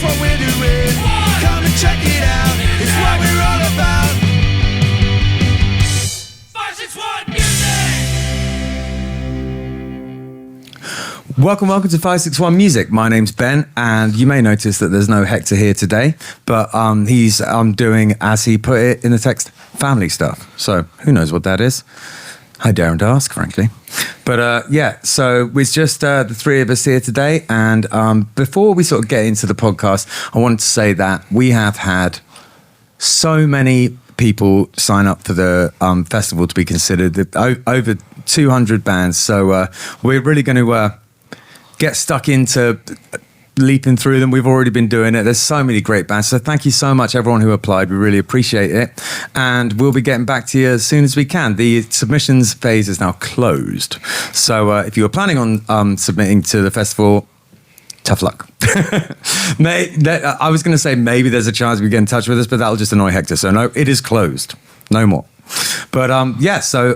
That's what we're doing. Come and check it out. It's what we're all about. 561 Music. Welcome to 561 Music. My name's Ben, and you may notice that there's no Hector here today, but he's doing, as he put it in the text, family stuff. So who knows what that is? I daren't ask, frankly. But so it's just the three of us here today. And before we sort of get into the podcast, I wanted to say that we have had so many people sign up for the festival to be considered, over 200 bands. So we're really going to get stuck into leaping through them. We've already been doing it. There's so many great bands. So thank you so much, everyone who applied. We really appreciate it. And we'll be getting back to you as soon as we can. The submissions phase is now closed. So if you were planning on submitting to the festival, tough luck. I was going to say maybe there's a chance we get in touch with us, but that'll just annoy Hector. So no, it is closed. No more. But so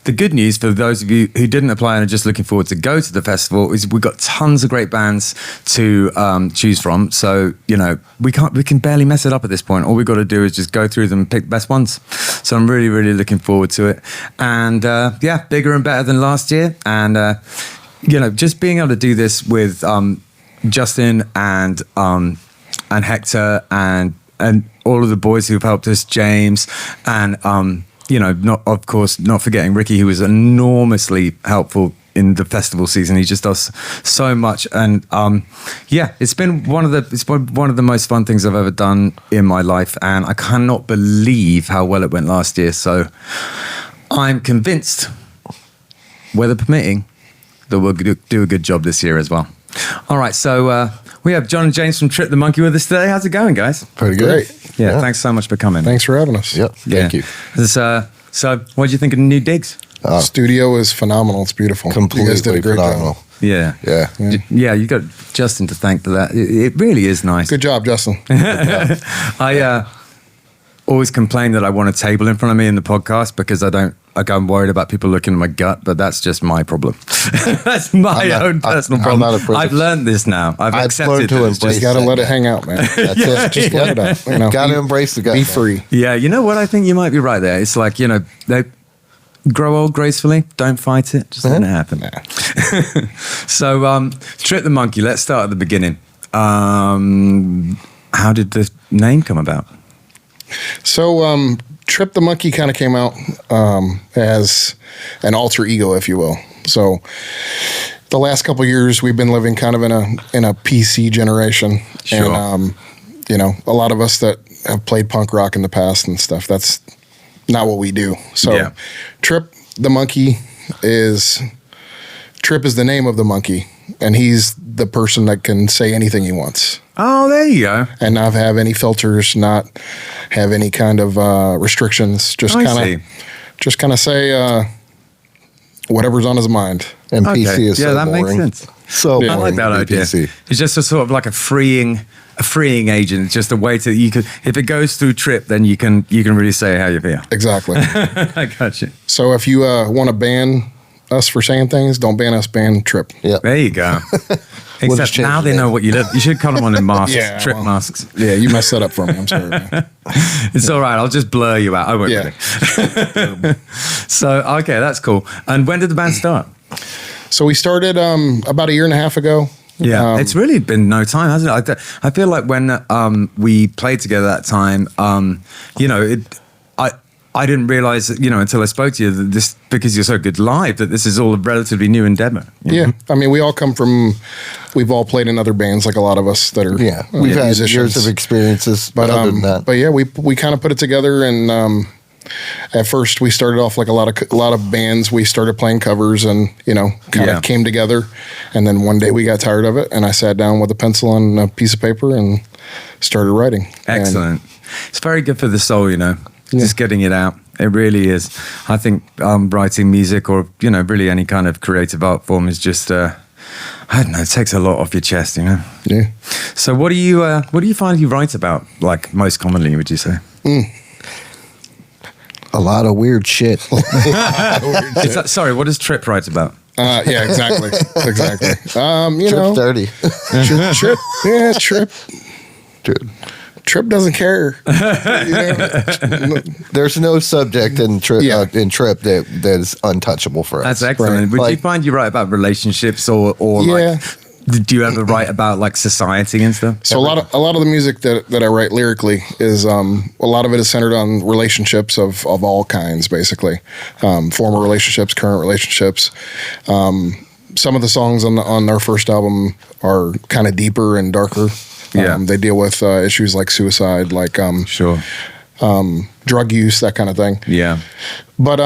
the good news for those of you who didn't apply and are just looking forward to go to the festival is we've got tons of great bands to choose from. So, we can barely mess it up at this point. All we've got to do is just go through them and pick the best ones. So I'm really, really looking forward to it. And bigger and better than last year. And, just being able to do this with Justin and Hector and all of the boys who've helped us, James, and not forgetting Ricky, who was enormously helpful in the festival season. He just does so much, and it's been one of the most fun things I've ever done in my life, and I cannot believe how well it went last year. So I'm convinced, weather permitting, that we'll do a good job this year as well. All right, so we have John and James from Trip the Monkey with us today. How's it going, guys? Pretty good. Yeah, thanks so much for coming. Thanks for having us. Yep, thank you. So what did you think of the new digs? Studio is phenomenal. It's beautiful. Completely you guys did a great phenomenal. job. Yeah, you got Justin to thank for that. It really is nice. Good job, Justin. I always complain that I want a table in front of me in the podcast because I'm worried about people looking at my gut, but that's just my problem. That's my own personal problem. I've learned this now. I've accepted it. You got to let it hang out, man. That's it. Just let it out. Got to embrace the gut. Be free. Yeah, you know what? I think you might be right there. It's like, they grow old gracefully. Don't fight it. Just let it happen. So, Trip the Monkey, let's start at the beginning. How did the name come about? So, Trip the Monkey kind of came out as an alter ego, if you will. So the last couple of years, we've been living kind of in a PC generation. Sure. And, a lot of us that have played punk rock in the past and stuff, that's not what we do. So Trip the Monkey Trip is the name of the monkey, and he's the person that can say anything he wants. Oh, there you go. And not have any filters, not have any kind of restrictions. Just kind of say whatever's on his mind. And PC is so that boring. makes sense. So I like that idea. PC. It's just a sort of like a freeing agent. It's just a way to if it goes through Trip, then you can really say how you feel. Exactly. I got you. So if you want to ban us for saying things, don't ban us, ban Trip. Yeah. There you go. Except now they know what you live. You should cut them on in masks, Trip masks. Yeah, you messed that up for me. I'm sorry, man. It's all right. I'll just blur you out. I won't really. So, okay, that's cool. And when did the band start? So we started about a year and a half ago. Yeah, it's really been no time, hasn't it? I feel like when we played together that time, I didn't realize, until I spoke to you, that this, because you're so good live, that this is all a relatively new endeavor. Yeah. I mean, we've all played in other bands, like a lot of us that are we've had musicians. years of experiences, but other than that. But yeah, we kind of put it together, and at first we started off like a lot of bands. We started playing covers, and kind of came together, and then one day we got tired of it, and I sat down with a pencil and a piece of paper and started writing. Excellent. It's very good for the soul, just getting it out. It really is. I think writing music, or really any kind of creative art form, is just I don't know. It takes a lot off your chest, Yeah. So what do you find you write about, like, most commonly? Would you say? A lot of weird shit. Sorry, what does Trip write about? Yeah, exactly. Trip dirty. Trip. Yeah, Trip. Trip doesn't care. You know? There's no subject in Trip that is untouchable for us. That's excellent. Right. Would you find you write about relationships or like? Do you ever write about like society and stuff? So a lot of the music that I write lyrically is a lot of it is centered on relationships of all kinds, basically, former relationships, current relationships. Some of the songs on their first album are kind of deeper and darker. They deal with issues like suicide, like drug use, that kind of thing. Yeah. But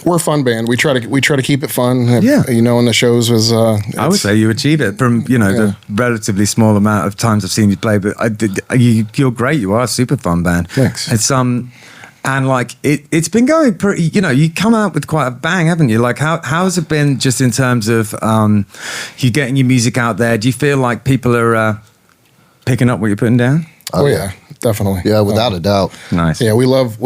we're a fun band. We try to keep it fun. You know, in the shows was. I would say you achieve it from the relatively small amount of times I've seen you play. But you're great. You are a super fun band. Thanks. It's and like it's been going pretty. You know, you come out with quite a bang, haven't you? Like how has it been just in terms of you getting your music out there? Do you feel like people are picking up what you're putting down? Oh yeah, definitely. Yeah, without a doubt. Nice. Yeah, we love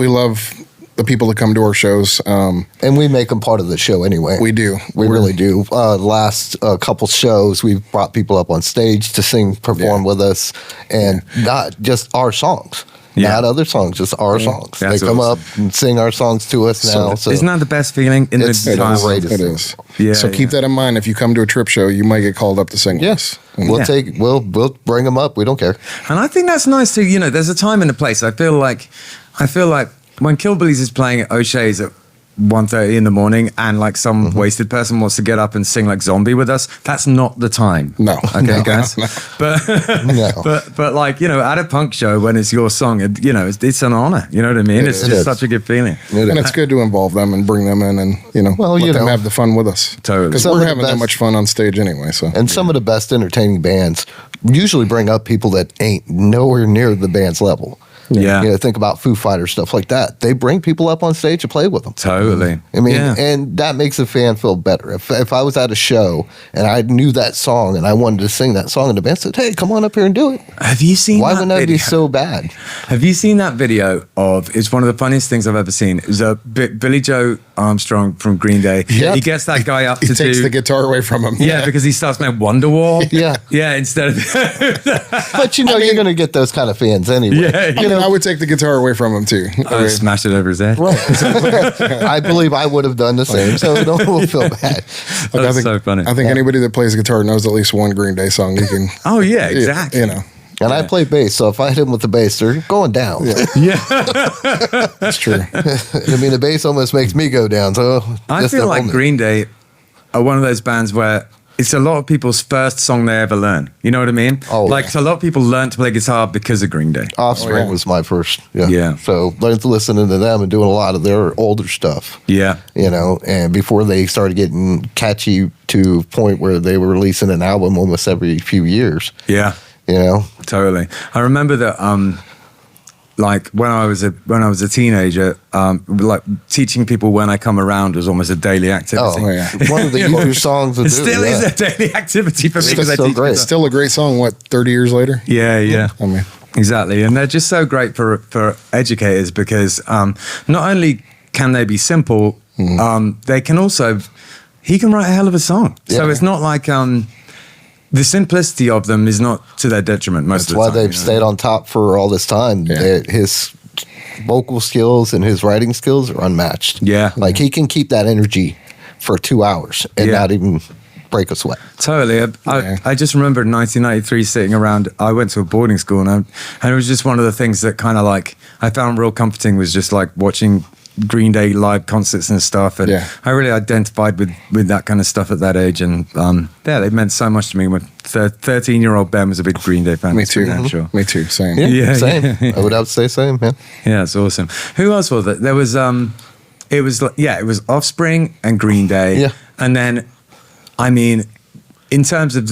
the people that come to our shows. And we make them part of the show anyway. We do. We really do. Last couple shows, we've brought people up on stage to perform with us, and not just our songs. Not other songs, just our songs. That's they come awesome. up and sing our songs to us now. So isn't that the best feeling in It's the time? great. It is. Yeah, So keep that in mind. If you come to a Trip show, you might get called up to sing. yes, And we'll bring them up. We don't care. And I think that's nice too. You know, there's a time and a place. I feel like when Killbillies is playing at O'Shea's at 1:30 in the morning, and like some wasted person wants to get up and sing like Zombie with us, that's not the time. No. Okay, No. guys. But No. but like, you know, at a punk show when it's your song, you know, it's an honor. You know what I mean? It's is. just such a good feeling. And it's good to involve them and bring them in and, let them have the fun with us. Totally. Because Some of we're the having that best- much fun on stage anyway. So And some of the best entertaining bands usually bring up people that ain't nowhere near the band's level. Yeah. You know, think about Foo Fighters, stuff like that. They bring people up on stage to play with them. Totally. I mean, yeah. and that makes a fan feel better. If I was at a show and I knew that song and I wanted to sing that song and the band said, hey, come on up here and do it. Have you seen Why that wouldn't that video? be so bad? Have you seen that video of? It's one of the funniest things I've ever seen. It was Billy Joe Armstrong from Green Day. Yeah. He gets that guy up he to takes do the guitar away from him. Yeah, because he starts playing Wonderwall. Yeah. Yeah, instead of But you're going to get those kind of fans anyway. yeah, I mean, I would take the guitar away from him too. I would smash it over his head. I believe I would have done the same, so don't feel bad. That's so funny. I think anybody that plays guitar knows at least one Green Day song. You can. Oh yeah, exactly. You know. And I play bass, so if I hit them with the bass, they're going down. Yeah, That's true. I mean, the bass almost makes me go down. So I just feel up like on it. Green Day are one of those bands where it's a lot of people's first song they ever learn. You know what I mean? Oh, like yeah. so a lot of people learn to play guitar because of Green Day. Offspring yeah. was my first. Yeah. So learned to listening to them and doing a lot of their older stuff. Yeah. You know, and before they started getting catchy to a point where they were releasing an album almost every few years. Yeah. You know, Totally. I remember that like when I was a teenager, like teaching people When I Come Around was almost a daily activity. Oh, yeah. one of the easier songs to do. It still is a daily activity for me because I so teach great. people. Still a great song. What 30 years later? Yeah, yeah. I mean, Exactly. And they're just so great for educators because not only can they be simple, they can also, he can write a hell of a song. So Yeah. it's not like, the simplicity of them is not to their detriment most That's of the why time. they've you know? stayed on top for all this time. Yeah. His vocal skills and his writing skills are unmatched. Yeah. Like he can keep that energy for 2 hours and Yeah. not even break a sweat. Totally. I just remember in 1993 sitting around, I went to a boarding school and it was just one of the things that kind of like, I found real comforting was just like watching Green Day live concerts and stuff. And Yeah. I really identified with that kind of stuff at that age. And yeah, they meant so much to me when 13-year-old Ben was a big Green Day fan. me That's too. for damn sure. Me too. Same. Yeah, same. yeah. I would have to say same, man. Yeah, it's awesome. Who else was it? There was it was Offspring and Green Day. Yeah. And then I mean, in terms of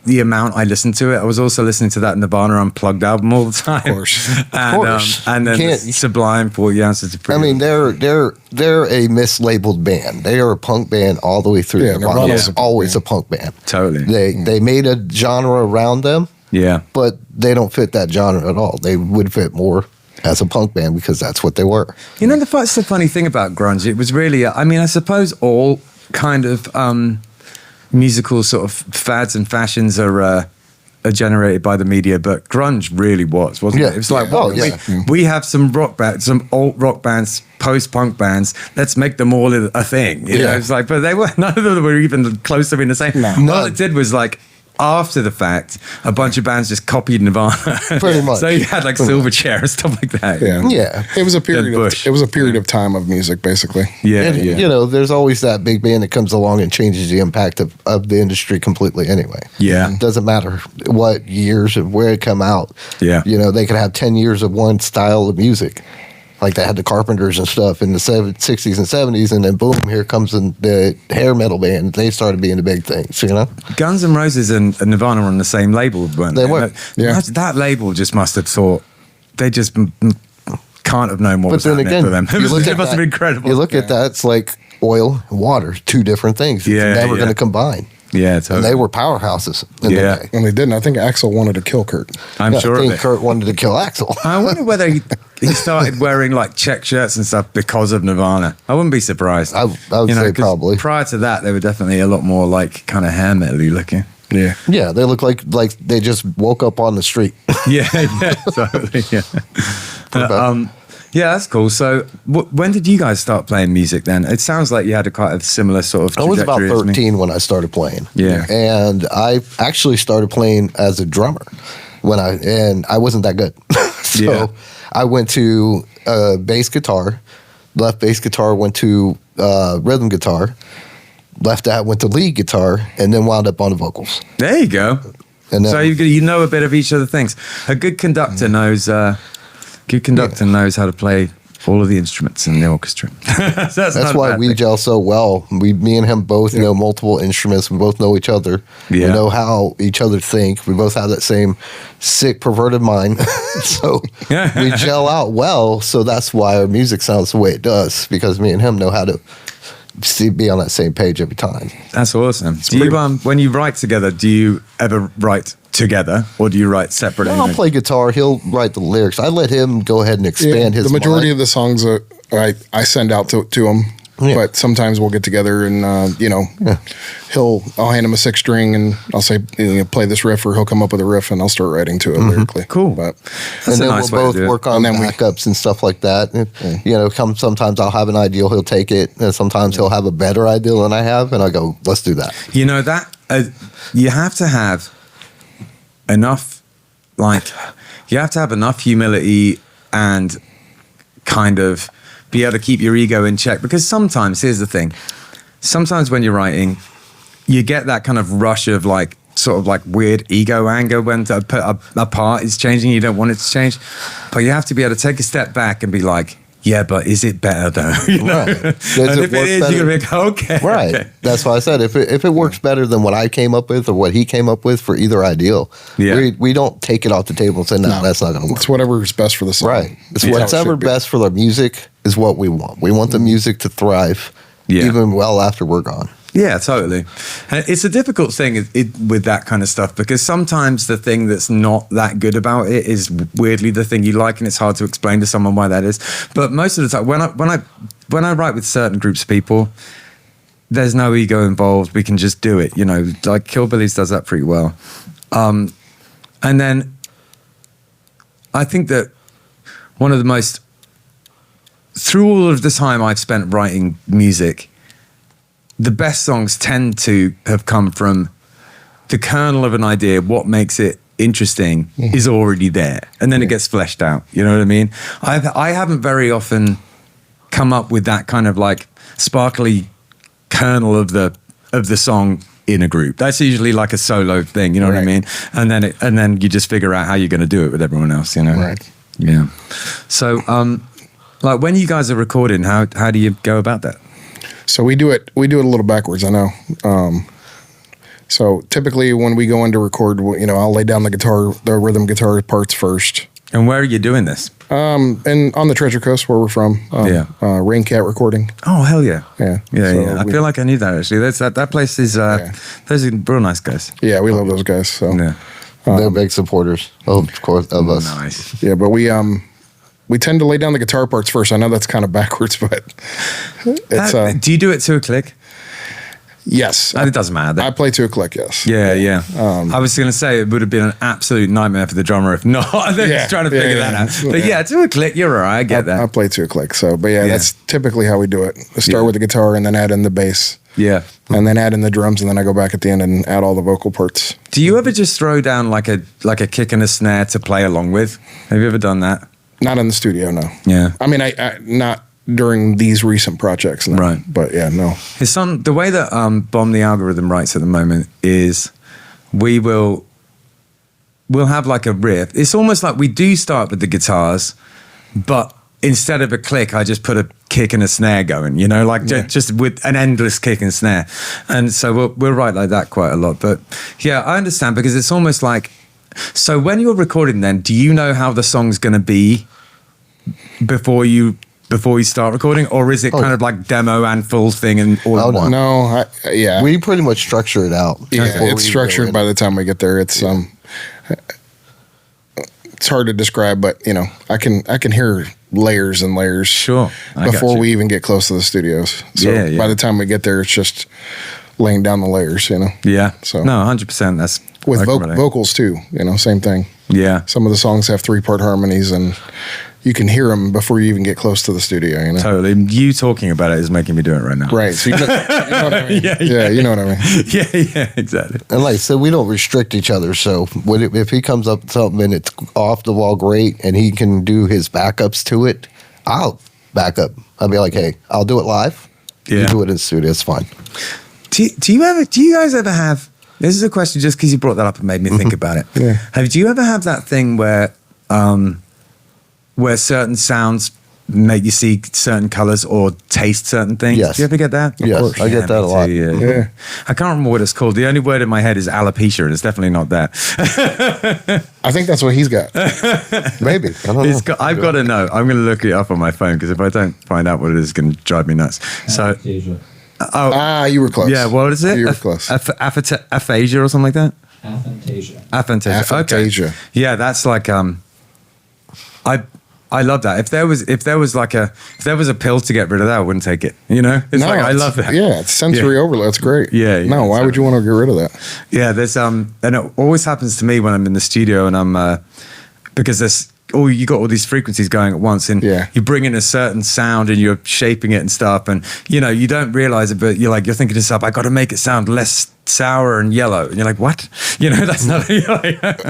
the amount I listened to it, I was also listening to that Nirvana Unplugged album all the time. Of course. And, course. and then Can't- Sublime 40 Ounces of I Freedom. mean, they're a mislabeled band. They are a punk band all the way through. Yeah, Nirvana Nirvana's was a punk always band. a punk band. Totally. They made a genre around them, Yeah. but they don't fit that genre at all. They would fit more as a punk band because that's what they were. You know, that's the funny thing about grunge. It was really, I mean, I suppose all kind of musical sort of fads and fashions are generated by the media, but grunge really wasn't it? It was like, we have some rock bands, some alt rock bands, post-punk bands. Let's make them all a thing. You know, it's like, but they were none of them were even close to being the same. No. All it did was like, after the fact, a bunch of bands just copied Nirvana. Pretty much. So you had like Silverchair and stuff like that. Yeah. It was a period of time of music, basically. And, you know, there's always that big band that comes along and changes the impact of the industry completely anyway. Yeah. It doesn't matter what years and where it come out. Yeah. You know, they could have 10 years of one style of music. Like they had the Carpenters and stuff in the 60s and 70s, and then boom, here comes the hair metal band. They started being the big things, you know? Guns N' Roses and Nirvana were on the same label, weren't they? They were. That label just must have thought, they just can't have known what was happening for them. It must have been incredible. You look at that, it's like oil and water, two different things. It's never going to combine. Yeah, totally. And they were powerhouses in the day. And they didn't. I think Axl wanted to kill Kurt. I'm sure I think Kurt wanted to kill Axl. I wonder whether he started wearing like check shirts and stuff because of Nirvana. I wouldn't be surprised. I would say probably. Prior to that, they were definitely a lot more like kind of hair metal-y looking. Yeah. Yeah, they look like they just woke up on the street. Yeah, totally. Yeah. Yeah, that's cool. So, when did you guys start playing music then? It sounds like you had a quite a similar sort of trajectory. I was about 13 when I started playing. Yeah. And I actually started playing as a drummer and I wasn't that good. So I went to bass guitar, left bass guitar, went to rhythm guitar, left that, went to lead guitar, and then wound up on the vocals. There you go. And then, so you know a bit of each of the things. A good conductor knows... knows how to play all of the instruments in the orchestra. That's why we gel so well. Me and him both know multiple instruments. We both know each other. Yeah. We know how each other think. We both have that same sick, perverted mind. So we gel out well. So that's why our music sounds the way it does, because me and him know how to be on that same page every time. That's awesome. When you write together, do you ever write together or do you write separately? I'll play guitar. He'll write the lyrics. I let him go ahead and expand his. The majority mind. of the songs I send out to him. Yeah. But sometimes we'll get together and I'll hand him a 6-string and I'll say, play this riff, or he'll come up with a riff and I'll start writing to it lyrically. Cool. But and then we'll both work on backups and stuff like that. And, sometimes I'll have an idea, he'll take it, and sometimes he'll have a better idea than I have, and I go, let's do that. You know that you have to have enough, humility and kind of be able to keep your ego in check, because sometimes, here's the thing, sometimes when you're writing, you get that kind of rush of sort of weird ego anger when a part is changing, you don't want it to change, but you have to be able to take a step back and be like, yeah, but is it better though? Right. And if it is, you're gonna be like, okay. Right. That's why I said if it works better than what I came up with or what he came up with for either ideal, we don't take it off the table and say, no, that's not gonna work. It's whatever's best for the song. Right. It's whatever best for the music is what we want. We want the music to thrive even well after we're gone. Yeah, totally. And it's a difficult thing with that kind of stuff, because sometimes the thing that's not that good about it is weirdly the thing you like, and it's hard to explain to someone why that is. But most of the time, when I write with certain groups of people, there's no ego involved. We can just do it. Like Killbillies does that pretty well. And then I think that one of the most, through all of the time I've spent writing music, the best songs tend to have come from the kernel of an idea. What makes it interesting is already there, and then it gets fleshed out. You know what I mean? I haven't very often come up with that kind of sparkly kernel of the song in a group. That's usually like a solo thing. You know what I mean? And then you just figure out how you're going to do it with everyone else. Right. Yeah. So, when you guys are recording, how do you go about that? So we do it a little backwards, I know. So typically when we go in to record, I'll lay down the rhythm guitar parts first. And where are you doing this? And on the Treasure Coast, where we're from. Rain Cat Recording. Oh, hell yeah. Yeah. I feel like I knew that, actually. That place is, those are real nice guys. Yeah, we love those guys. So. Yeah. They're big supporters, of course, of us. Nice. Yeah, but we tend to lay down the guitar parts first. I know that's kind of backwards, but it's... do you do it to a click? Yes. And it doesn't matter. I play to a click, yes. Yeah. I was going to say it would have been an absolute nightmare for the drummer if not. They're just trying to figure that out. But yeah, to a click, you're all right. I get that. I play to a click. So, but yeah, that's typically how we do it. I start with the guitar and then add in the bass. Yeah. And then add in the drums, and then I go back at the end and add all the vocal parts. Do you ever just throw down like a kick and a snare to play along with? Have you ever done that? Not in the studio, no. Yeah. I mean, I not during these recent projects, no. Right. But yeah, no. The way that Bomb the Algorithm writes at the moment is we'll have like a riff. It's almost like we do start with the guitars, but instead of a click, I just put a kick and a snare going, just with an endless kick and snare. And so we'll write like that quite a lot. But yeah, I understand, because it's almost like, so when you're recording then, do you know how the song's going to be before you start recording? Or is it kind of like demo and full thing and all in one? No, yeah. We pretty much structure it out. Yeah, it's structured by the time we get there. It's it's hard to describe, but I can hear layers and layers before we even get close to the studios. So by the time we get there, it's just laying down the layers, Yeah. So no, 100%. That's with vocals too, same thing. Yeah. Some of the songs have 3-part harmonies, and you can hear them before you even get close to the studio, Totally. You talking about it is making me do it right now. Right. So you know what I mean? Yeah, you know what I mean? Yeah, exactly. And like I said, we don't restrict each other. So if he comes up with something and it's off the wall great and he can do his backups to it, I'll back up. I'll be like, hey, I'll do it live. Yeah. You do it in the studio. It's fine. Do you guys ever have, this is a question just because you brought that up and made me think about it. Yeah. Do you ever have that thing where certain sounds make you see certain colors or taste certain things? Yes. Do you ever get that? Yes, I get that a lot. Yeah. I can't remember what it's called. The only word in my head is alopecia, and it's definitely not that. I think that's what he's got. Maybe. I don't know. I've got to know. I'm going to look it up on my phone, because if I don't find out what it is, it's going to drive me nuts. So, you were close. Yeah, what is it? You were close. Aphasia or something like that? Aphantasia. Okay. Yeah, that's like I love that. If there was a pill to get rid of that, I wouldn't take it. I love that. Yeah, it's sensory overload. It's great. Yeah. No, why would you want to get rid of that? Yeah, there's and it always happens to me when I'm in the studio and I'm because you got all these frequencies going at once, and you bring in a certain sound and you're shaping it and stuff, and you don't realize it, but you're thinking to yourself, I got to make it sound less sour and yellow, and you're like, what? That's not.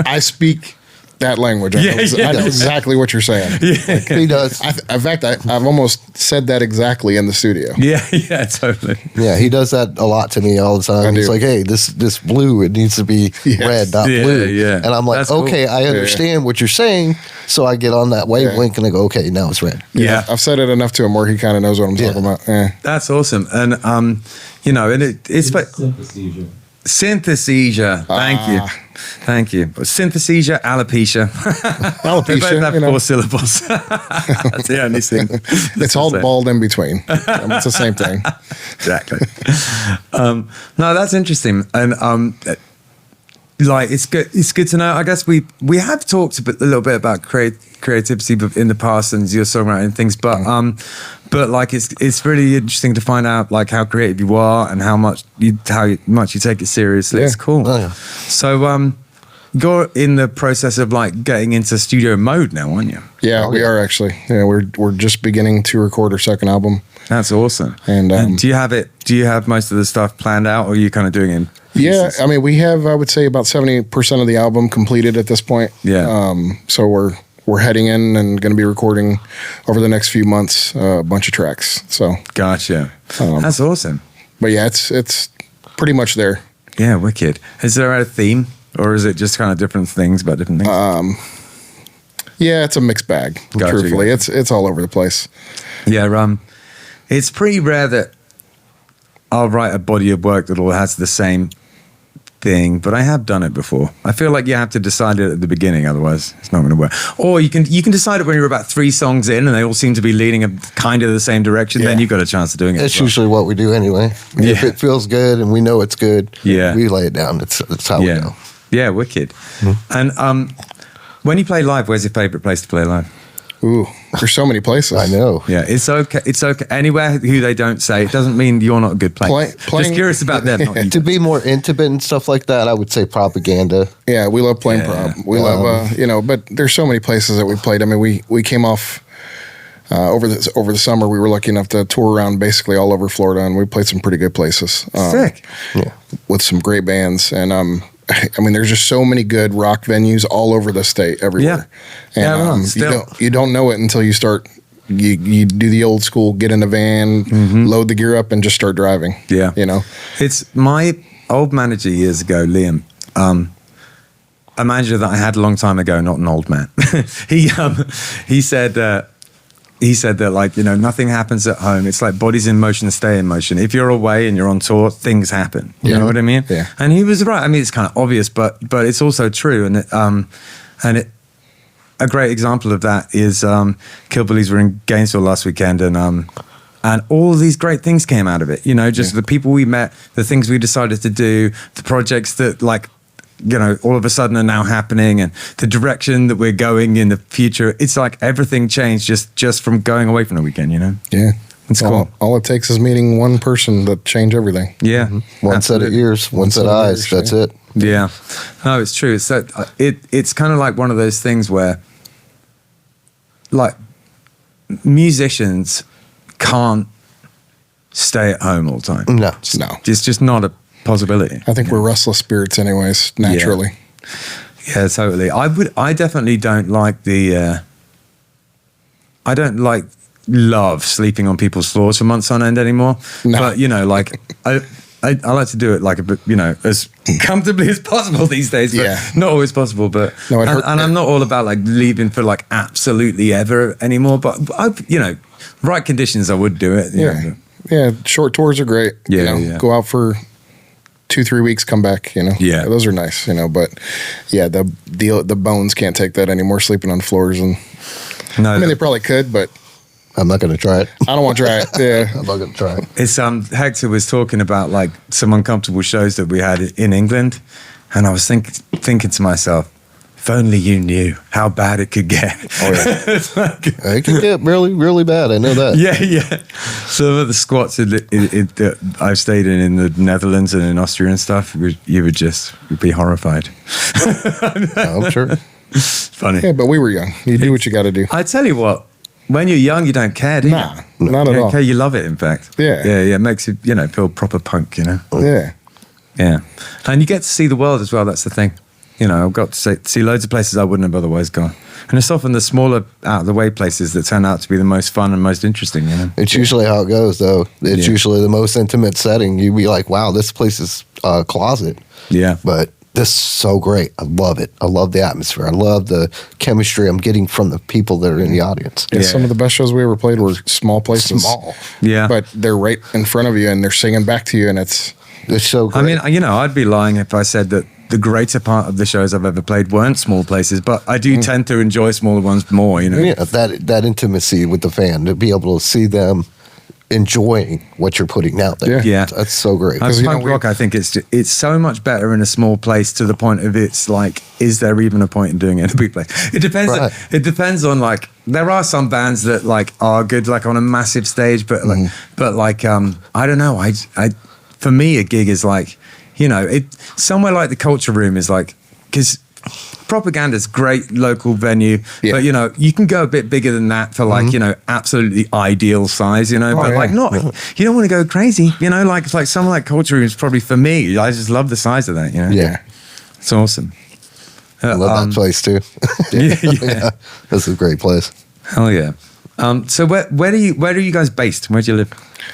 I speak that language. I know exactly what you're saying. Yeah, he does. In fact, I've almost said that exactly in the studio. Yeah, totally. Yeah, he does that a lot to me all the time. He's like, hey, this blue, it needs to be red, not blue. Yeah. And I'm like, That's okay, cool. I understand what you're saying. So I get on that wavelength and I go, okay, now it's red. Yeah. I've said it enough to him where he kind of knows what I'm talking about. Yeah. That's awesome. And and it's like Synesthesia. Thank you. Synesthesia, alopecia. They both have 4 syllables. That's the only thing. It's all bald in between. It's the same thing. Exactly. No, that's interesting. And it's good to know. I guess we have talked a little bit about creativity in the past and your songwriting and things, but it's really interesting to find out how creative you are and how much you take it seriously. It's cool. Oh, yeah. So you're in the process of getting into studio mode now, aren't you? Yeah, we are actually. Yeah, we're just beginning to record our second album. That's awesome. And do you have most of the stuff planned out, or are you kind of doing it in pieces? Yeah, I mean, we have, I would say, about 70% of the album completed at this point. Yeah. So we're heading in and going to be recording over the next few months a bunch of tracks. So gotcha. That's awesome. But yeah, it's pretty much there. Yeah, wicked. Is there a theme, or is it just kind of different things about different things? Yeah, it's a mixed bag. Gotcha. Truthfully, it's all over the place. Yeah, it's pretty rare that I'll write a body of work that all has the same thing, but I have done it before. I feel like you have to decide it at the beginning, otherwise it's not going to work. Or you can decide it when you're about 3 songs in and they all seem to be leading a kind of the same direction. Then you've got a chance of doing it. That's usually what we do anyway. Yeah. If it feels good and we know it's good, we lay it down. That's how we go. Yeah, wicked. And when you play live, where's your favorite place to play live? Ooh, there's so many places. I know. Yeah, it's okay. It's okay. Anywhere who they don't say, it doesn't mean you're not a good player. Playing, Just curious about them. Not you. To be more intimate and stuff like that, I would say propaganda. Yeah, we love playing prop. We love, but there's so many places that we played. I mean, we came off over the summer. We were lucky enough to tour around basically all over Florida, and we played some pretty good places. Sick. With some great bands, and I mean, there's just so many good rock venues all over the state, everywhere. Yeah. And Still. you don't know it until you start. You do the old school, get in a van, load the gear up, and just start driving. Yeah. It's my old manager years ago, Liam. A manager that I had a long time ago, not an old man. He said that, like, nothing happens at home. It's like bodies in motion stay in motion. If you're away and you're on tour, things happen. You know what I mean? Yeah. And he was right. I mean, it's kind of obvious, but it's also true. And a great example of that is Killbillies were in Gainesville last weekend, and all these great things came out of it. Just the people we met, the things we decided to do, the projects that all of a sudden are now happening, and the direction that we're going in the future. It's like everything changed just from going away from the weekend, Yeah. It's cool. All it takes is meeting one person to change everything. Yeah. One set of ears, one set of eyes. That's it. Yeah. No, it's true. So it's kind of like one of those things where, like, musicians can't stay at home all the time. No. It's just not a possibility. I think we're restless spirits anyways, naturally. Yeah, totally. I definitely don't like I don't love sleeping on people's floors for months on end anymore. No. But, I like to do it like a bit, as comfortably as possible these days, but not always possible. But No, and I'm not all about like leaving for like absolutely ever anymore. But right conditions, I would do it. Yeah. Short tours are great. Yeah. Go out for 2-3 weeks, come back. Yeah. Those are nice. But yeah, the bones can't take that anymore. Sleeping on floors, and No, I mean they probably could, but I'm not going to try it. I don't want to try it. Yeah. I'm not going to try it. it's Hector was talking about like some uncomfortable shows that we had in England, and I was thinking to myself, if only you knew how bad it could get. Oh, yeah. It's like, It can get really, really bad. I know that. yeah. Some of the squats that I've stayed in the Netherlands and in Austria and stuff, you would be horrified. I'm sure. It's funny. Yeah, but we were young. You do what you got to do. I tell you what, when you're young, you don't care, do you? Nah, not at all. Okay, you love it, in fact. Yeah. Yeah. It makes you, feel proper punk, Yeah. Yeah. And you get to see the world as well. That's the thing. I've got to see loads of places I wouldn't have otherwise gone. And it's often the smaller, out-of-the-way places that turn out to be the most fun and most interesting, It's usually how it goes, though. It's usually the most intimate setting. You'd be like, wow, this place is a closet. Yeah. But this is so great. I love it. I love the atmosphere. I love the chemistry I'm getting from the people that are in the audience. Yeah, some of the best shows we ever played were small places. Small. Yeah. But they're right in front of you, and they're singing back to you, and it's so great. I mean, I'd be lying if I said that the greater part of the shows I've ever played weren't small places, but I do tend to enjoy smaller ones more, Yeah, that intimacy with the fan, to be able to see them enjoying what you're putting out there. Yeah. That's so great. As punk rock, I think it's so much better in a small place, to the point of it's like, is there even a point in doing it in a big place? It depends. Right. It depends on, like, there are some bands that like are good like on a massive stage, but like I don't know. I for me a gig is like, somewhere like the Culture Room is like, because Propaganda's great local venue, but you can go a bit bigger than that for like absolutely ideal size, but like not, you don't want to go crazy, like somewhere like Culture Room is probably for me. I just love the size of that, Yeah. It's awesome. I love that place too. Yeah. That's a great place. Hell yeah. So where are you guys based? Where do you live?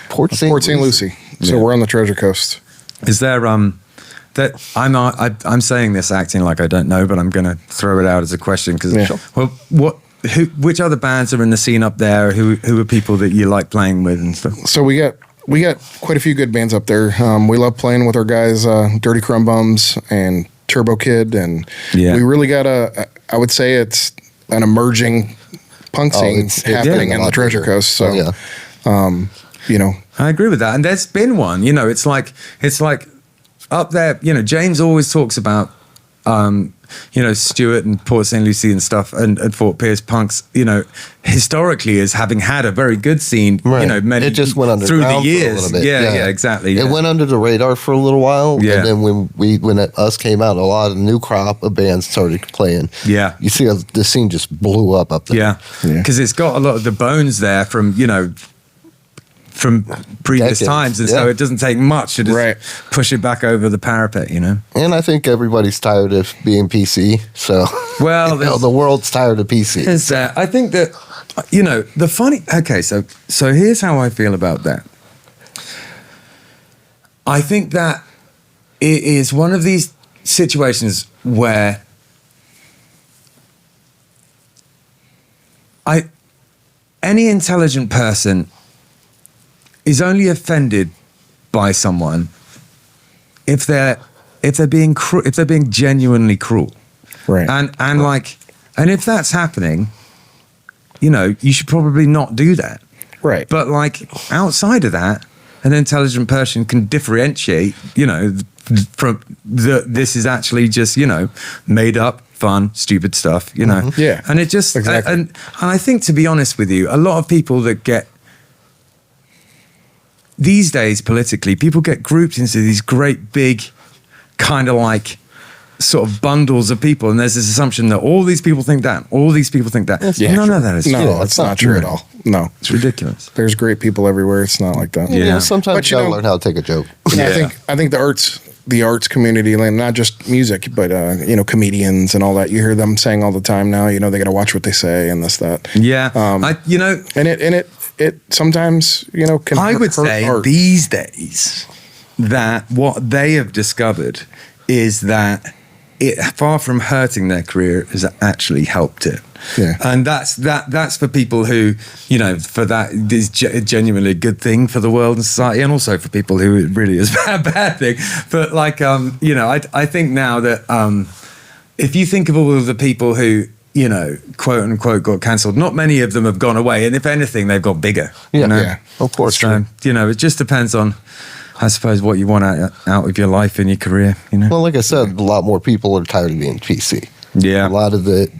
Port St. Lucie. So we're on the Treasure Coast. Is there that I'm saying this acting like I don't know, but I'm going to throw it out as a question because which other bands are in the scene up there? Who are people that you like playing with and stuff? So we got quite a few good bands up there. We love playing with our guys, Dirty Crumb Bums and Turbo Kid, and we really got I would say it's an emerging punk scene happening in the Treasure Coast. So, I agree with that. And there's been one, it's like up there, James always talks about Stewart and Port St. Lucie and stuff, and Fort Pierce punks, historically as having had a very good scene, Right. many It just went through the underground for a years. little bit. Yeah, exactly. Yeah. It went under the radar for a little while, Yeah. and then when us came out, a lot of new crop of bands started playing. Yeah. You see, the scene just blew up there. Yeah, because it's got a lot of the bones there from previous Decades, times, and so yeah. it doesn't take much to just Right. push it back over the parapet, And I think everybody's tired of being PC. So, Well, the world's tired of PC. Is I think that the funny. Okay, so here's how I feel about that. I think that it is one of these situations where any intelligent person is only offended by someone if they're being genuinely cruel. Right. And if that's happening, you should probably not do that. Right. But outside of that, an intelligent person can differentiate, from this is actually just, made up, fun, stupid stuff, Mm-hmm. Yeah. And it just, Exactly. and I think, to be honest with you, a lot of people that get, these days politically, people get grouped into these great big kind of sort of bundles of people, and there's this assumption that all these people think that, all these people think that. Yeah, None of that is no, true. it's not true at all. No, It's ridiculous. there's great people everywhere. It's not like that. Yeah. Sometimes But you you gotta know- learn how to take a joke. And I think the arts community, and not just music, but comedians and all that. You hear them saying all the time now. They got to watch what they say and this that. Yeah. And it sometimes can. I would hurt say art. these days that what they have discovered is that it, far from hurting their career, has actually helped it. Yeah. And that's for people who, for that is genuinely a good thing for the world and society, and also for people who it really is a bad thing. But I think now that if you think of all of the people who, quote unquote got cancelled, not many of them have gone away, and if anything, they've got bigger. Yeah, yeah. Of course. So, it just depends on, I suppose, what you want out of your life and your career, Well, like I said, a lot more people are tired of being PC. Yeah. A lot of the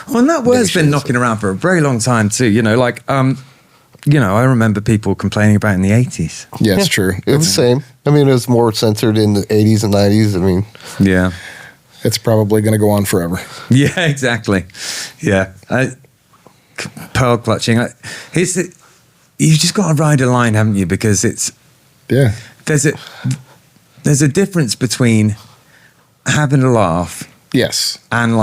Well, and that word's been nations. knocking around for a very long time too. I remember people complaining about it in the 80s. Yeah, it's true. It was the same. I mean, it was more censored in the 80s and 90s. I mean, Yeah. It's probably going to go on forever. Yeah, exactly. Yeah. Pearl clutching. You've just got to ride a line, haven't you? Because Yeah. there's a difference between having a laugh Yes. and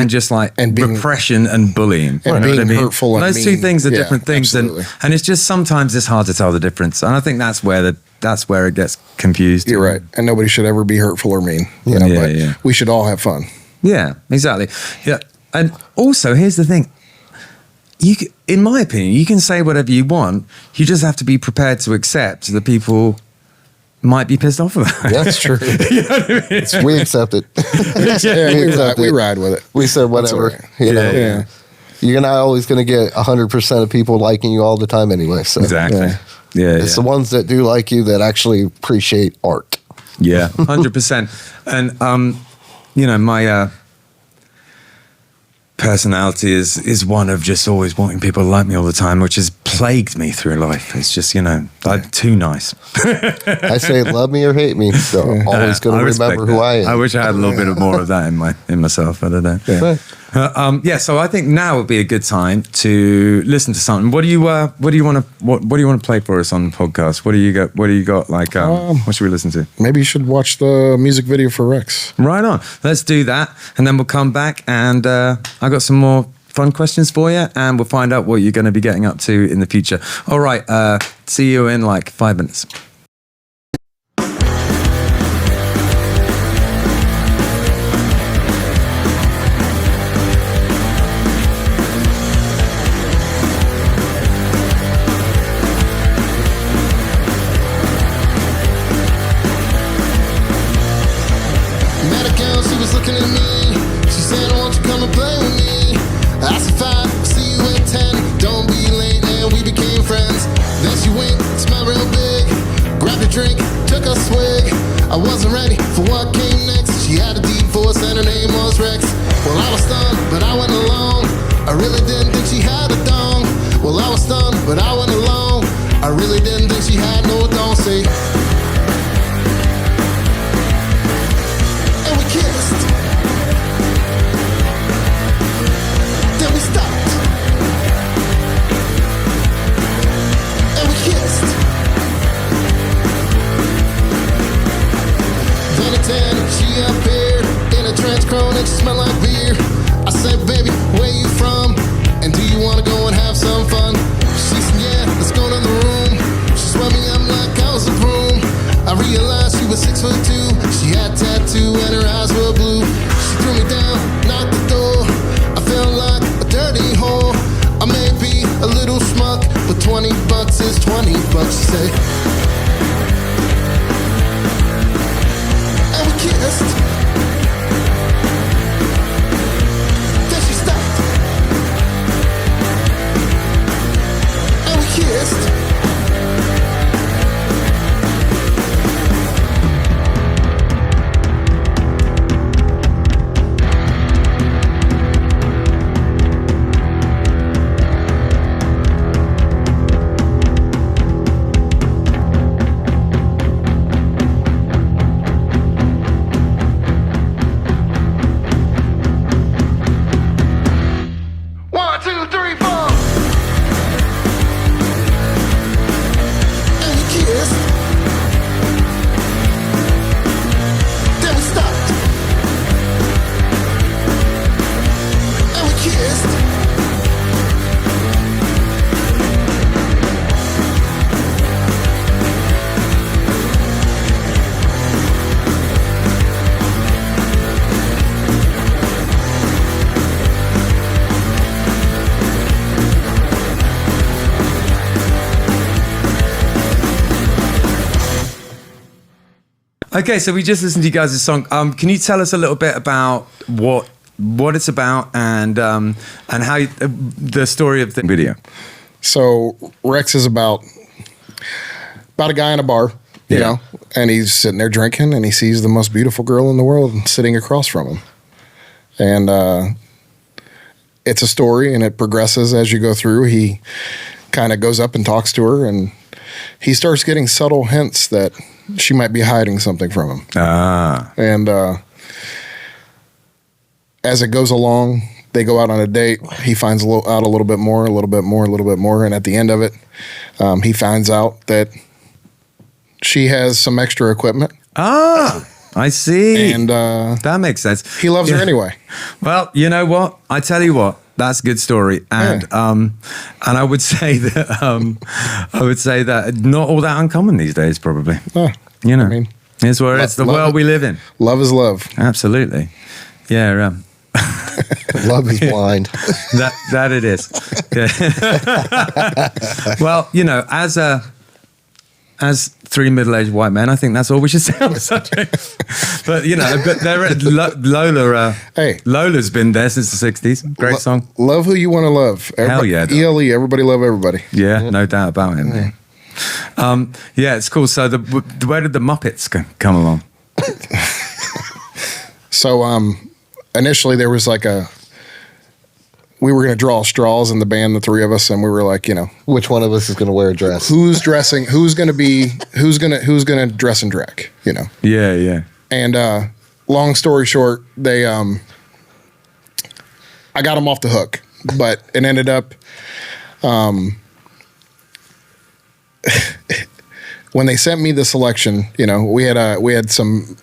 just And being- repression and bullying. And being hurtful and Those two mean. things are Yeah, different things, absolutely. and it's just sometimes it's hard to tell the difference. And I think that's where it gets confused. You're right. And nobody should ever be hurtful or mean. Yeah, but yeah. we should all have fun. Yeah, exactly. Yeah, and also here's the thing. In my opinion, you can say whatever you want. You just have to be prepared to accept that people might be pissed off about it. That's true. we accept it. we ride with it. We said whatever. That's all right. You know, Yeah. you're not always going to get 100% of people liking you all the time anyway. So Exactly. Yeah. it's the ones that do like you that actually appreciate art. Yeah, 100%. And my personality is one of just always wanting people to like me all the time, which has plagued me through life. It's just, I'm too nice. I say love me or hate me. So I'm always going I to respect remember who that. I am. I wish I had a little bit of more of that in myself. I don't know. Yeah. So I think now would be a good time to listen to something. What do you want to play for us on the podcast? What do you got? What do you got? What should we listen to? Maybe you should watch the music video for Rex. Right on. Let's do that, and then we'll come back, and I got some more fun questions for you, and we'll find out what you're going to be getting up to in the future. All right. See you in 5 minutes. Met a girl, she was looking at me. She said, won't you come and play with me? I said, 5, see you at 10. Don't be late, and we became friends. Then she winked, smiled real big. Grabbed a drink, took a swig. I wasn't ready for what came next. She had a deep really didn't think she had no don't say. And we kissed. Then we stopped. And we kissed. Then at 10, she appeared in a trench coat and she smelled like beer. I said, baby, where you from? And do you wanna go and have some fun? She said, yeah, let's go to the room. She swept me up like I was a broom. I realized she was 6'2". She had a tattoo and her eyes were blue. She threw me down, knocked the door. I felt like a dirty whore. I may be a little schmuck, but $20 is $20, she said. And we kissed. Then she stopped. And we kissed. One, two, three, four. And we kissed. Then we stopped. And we kissed. Okay, so we just listened to you guys' song. Can you tell us a little bit about what it's about and how the story of the video? So Rex is about a guy in a bar, you Yeah. know, and he's sitting there drinking, and he sees the most beautiful girl in the world sitting across from him. And it's a story, and it progresses as you go through. He kind of goes up and talks to her, and he starts getting subtle hints that she might be hiding something from him. Ah. And as it goes along, they go out on a date. He finds out a little bit more, a little bit more, a little bit more. And at the end of it, he finds out that she has some extra equipment. Ah, I see. And that makes sense. he loves her anyway. Well, you know what? I tell you what, that's a good story. And and I would say that not all that uncommon these days, probably. You know, I mean, it's where it's the love world it. we live in. Love is love. Absolutely. Yeah. Love is blind. That it is. Yeah. Well, you know, as three middle-aged white men, I think that's all we should say on the subject. But you know, Lola. Hey. Lola's been there since the '60s. Great song. Love who you want to love. Hell yeah, dog. ELE, everybody love everybody. Yeah, no doubt about it. Man. Yeah, it's cool. So where did the Muppets come along? So initially there was like we were going to draw straws in the band, the three of us, and we were like, you know, Which one of us is going to wear a dress? who's going to dress and drag, you know. Yeah. And long story short, they I got them off the hook, but it ended up when they sent me the selection, you know, we had some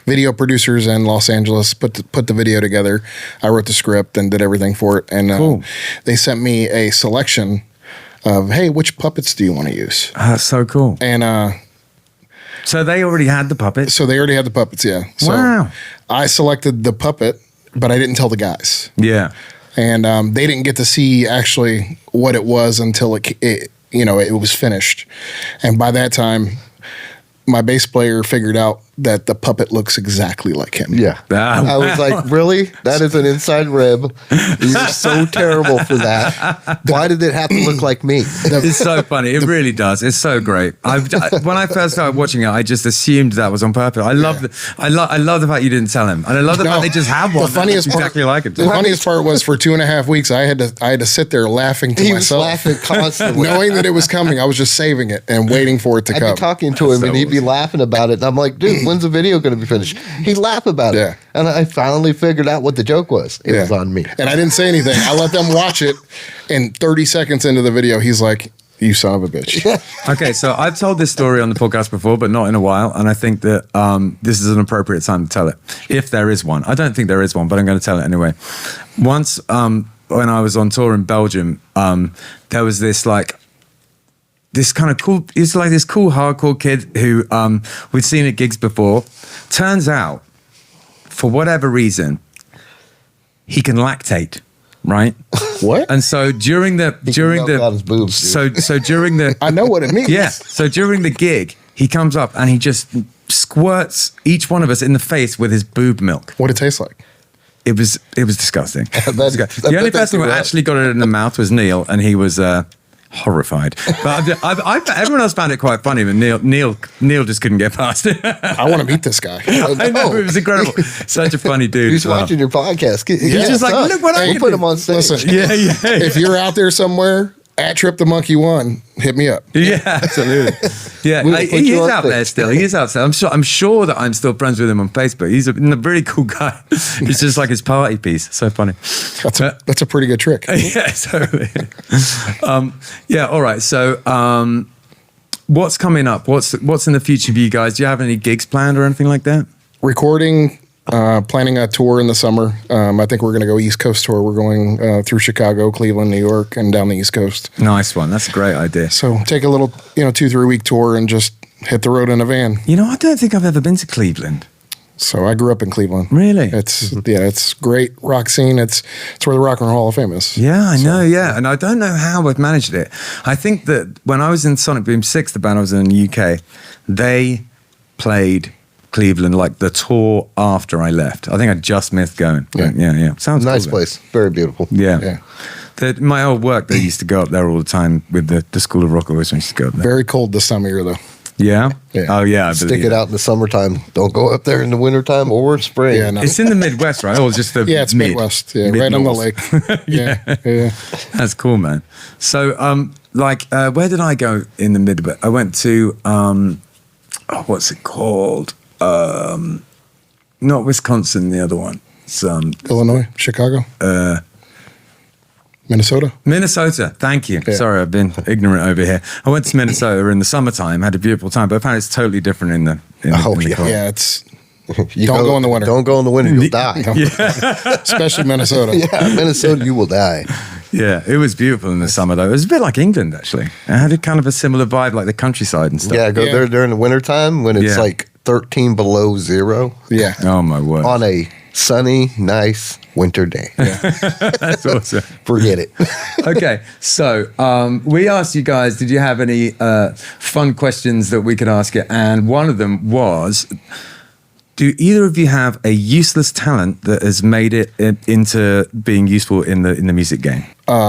video producers in Los Angeles put the video together. I wrote the script and did everything for it, and Cool. They sent me a selection of, hey, which puppets do you want to use? That's so cool. And So they already had the puppets. so they already had the puppets, yeah. So Wow. I selected the puppet, but I didn't tell the guys. Yeah. And they didn't get to see actually what it was until it was finished. And by that time, my bass player figured out that the puppet looks exactly like him. Yeah. I was like, really? That is an inside rib. You're so terrible for that. Why did it have to look like me? It's so funny. It really does. It's so great. When I first started watching it, I just assumed that was on purpose. I love the fact you didn't tell him, and I love the fact they just have one. The funniest part, exactly like it. The funniest part was for 2.5 weeks, I had to sit there laughing to He myself, was laughing constantly. knowing that it was coming. I was just saving it and waiting for it to I'd come. be talking to him and he'd be laughing about it. And I'm like, dude, when's the video going to be finished? He'd laugh about it. Yeah. And I finally figured out what the joke was. It was on me. And I didn't say anything. I let them watch it. And 30 seconds into the video, he's like, "You son of a bitch." Okay, so I've told this story on the podcast before, but not in a while, and I think that this is an appropriate time to tell it, if there is one. I don't think there is one, but I'm going to tell it anyway. Once, when I was on tour in Belgium, there was this kind of cool, he's like this cool hardcore kid who we'd seen at gigs before. Turns out, for whatever reason, he can lactate, right? What? And so during the milk out his boobs, dude. so during the I know what it means. yeah, so during the gig, he comes up and he just squirts each one of us in the face with his boob milk. What it tastes like. It was disgusting. bet The only that's person who gross. actually got it in the mouth was Neil, and he was horrified. But everyone else found it quite funny, but Neil just couldn't get past it. I want to meet this guy. I know, it was incredible. Such a funny dude. He's as well. watching your podcast. He's just like, look what I We'll can put do. him on stage. Listen, Yeah. if you're out there somewhere at Trip the Monkey 1, hit me up. Yeah, absolutely. Yeah, We'll put he you is on out there stage. still. He is out there. I'm sure that I'm still friends with him on Facebook. He's a really cool guy. He's just like his party piece. So funny. That's a pretty good trick. Yeah, totally. Yeah, all right. So, what's coming up? What's in the future for you guys? Do you have any gigs planned or anything like that? Recording, planning a tour in the summer. I think we're going to go East Coast tour. We're going through Chicago, Cleveland, New York, and down the East Coast. Nice one. That's a great idea. So take a little, 2-3 week tour and just hit the road in a van. You know, I don't think I've ever been to Cleveland. So I grew up in Cleveland. Really? It's great rock scene. It's where the Rock and Roll Hall of Fame is. Yeah, I know, yeah. And I don't know how I've managed it. I think that when I was in Sonic Boom 6, the band I was in the UK, they played Cleveland like the tour after I left. I think I just missed going. Yeah. Sounds Nice cool, place. Very beautiful. Yeah. My old work, they used to go up there all the time with the School of Rock. Always used to go up there. Very cold this time of year, though. Yeah? Yeah. Oh, yeah. I Stick believe it out in the summertime. Don't go up there in the wintertime or spring. Yeah, no. It's in the Midwest, right? Or just the It's Midwest. Yeah, right on the lake. Yeah. That's cool, man. So, where did I go in the Midwest? I went to, what's it called? Not Wisconsin, the other one. It's, Illinois, Chicago, Minnesota. Thank you. Yeah. Sorry, I've been ignorant over here. I went to Minnesota in the summertime, had a beautiful time, but I found it's totally different in the cold. Yeah, it's You Don't go in the winter. Don't go in the winter. You'll die. especially Minnesota. Yeah, Minnesota, you will die. Yeah, it was beautiful in the summer though. It was a bit like England actually. It had a kind of a similar vibe, like the countryside and stuff. Yeah, go Yeah. there during the wintertime when it's Yeah. like 13 below zero Yeah. Oh my word. on a sunny, nice winter day. That's awesome. Forget it. Okay, so we asked you guys, did you have any fun questions that we could ask you? And one of them was, do either of you have a useless talent that has made it into being useful in the music game?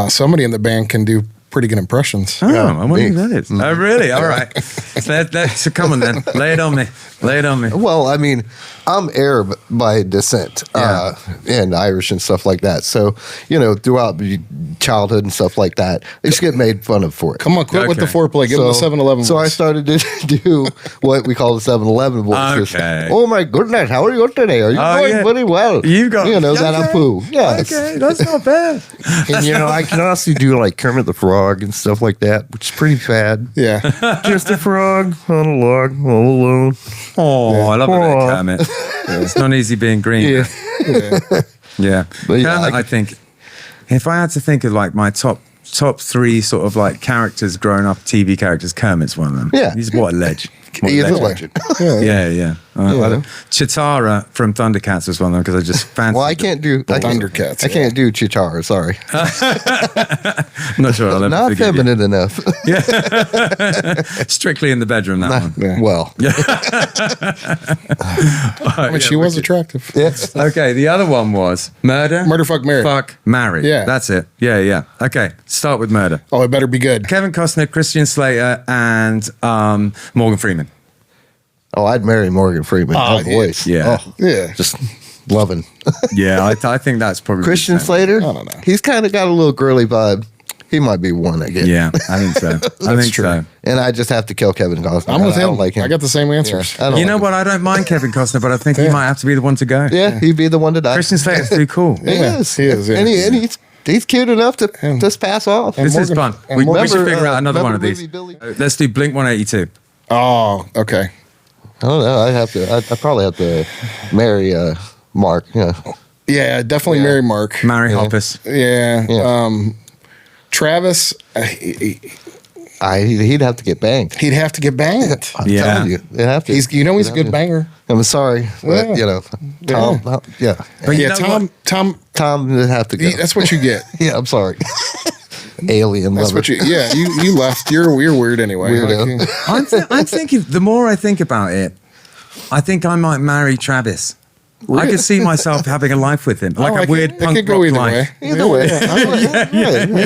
Somebody in the band can do pretty good impressions. Oh, Yeah, I wonder me. who that is. Oh, really? All right. So come on then. Lay it on me. Lay it on me. Well, I mean, I'm Arab by descent Yeah. and Irish and stuff like that. So, throughout childhood and stuff like that, they just get made fun of for it. Come on, quit with the Okay. foreplay. Give them the 7-Eleven So I voice. started to do what we call the 7-Eleven voice. Just, Okay. oh my goodness, how are you today? Are you Oh, doing yeah. very well? You got that okay. Apu. Yes. Okay, that's not bad. And I can also do like Kermit the Frog and stuff like that, which is pretty bad. Yeah. Just a frog on a log all alone. Oh, I love it, Aw. Kermit. It's not easy being green. Yeah. But yeah, Kermit, I think, if I had to think of like my top 3 sort of like characters growing up, TV characters, Kermit's one of them. Yeah. He's what a ledge. What He is a legend. legend. Yeah. Chitara from Thundercats was one of them because I just fancied. Well, I can't do Thundercats, I can't do Chitara. Sorry, I'm not sure I'll ever not forgive you. feminine enough. Strictly in the bedroom, that one. Yeah. Well, I mean, she was attractive. yes. Okay, the other one was murder. Murder, fuck, marry. Fuck, marry. Yeah. That's it. Yeah. Okay, start with murder. Oh, it better be good. Kevin Costner, Christian Slater, and Morgan Freeman. Oh, I'd marry Morgan Freeman. Oh, Oh, voice. yeah. Oh, Yeah. just loving. Yeah, I think that's probably Christian the same. Slater. I don't know. He's kind of got a little girly vibe. He might be one again. Yeah, I think so. I think so. And I just have to kill Kevin Costner. I'm with I him. don't like him. I got the same answers. I don't You know like what? I don't mind Kevin Costner, but I think he might have to be the one to go. him. Yeah, he'd be the one to die. Christian Slater's too cool. He Yeah, is. he is, yeah. And he's cute enough to just pass off. This is fun. and We Morgan- should figure out another remember one of the these. movie Billy? Let's do Blink 182. Oh, okay. I don't know. I probably have to marry Mark. Yeah. Yeah, definitely Yeah. marry Mark. Mary Hoppus. Yeah. Yeah. Travis, He'd have to get banged. he'd have to get banged. I'm Yeah. telling you, it'd have to. He's a good banger. I'm sorry, but Yeah. you know, Tom. Yeah, But you Yeah, know Tom. Tom would have to go. That's what you get. Yeah, I'm sorry. Alien That's lover. what you. Yeah, you left. You're weird anyway. Weirdo. Like, I'm thinking, the more I think about it, I think I might marry Travis. I could see myself having a life with him, like I a weird it punk could go rock either life. way. Either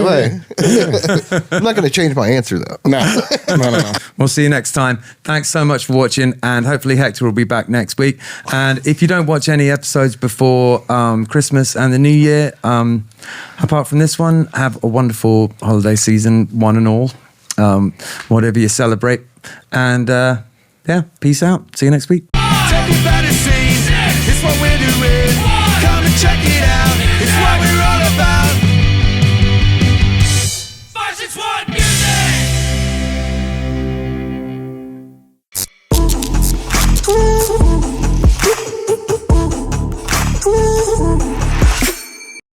way, I'm not going to change my answer though. No. We'll see you next time. Thanks so much for watching, and hopefully Hector will be back next week. And if you don't watch any episodes before Christmas and the New Year, apart from this one, have a wonderful holiday season, one and all, whatever you celebrate. And yeah, peace out. See you next week. Take a better scene. It's what we're doing. Come and check it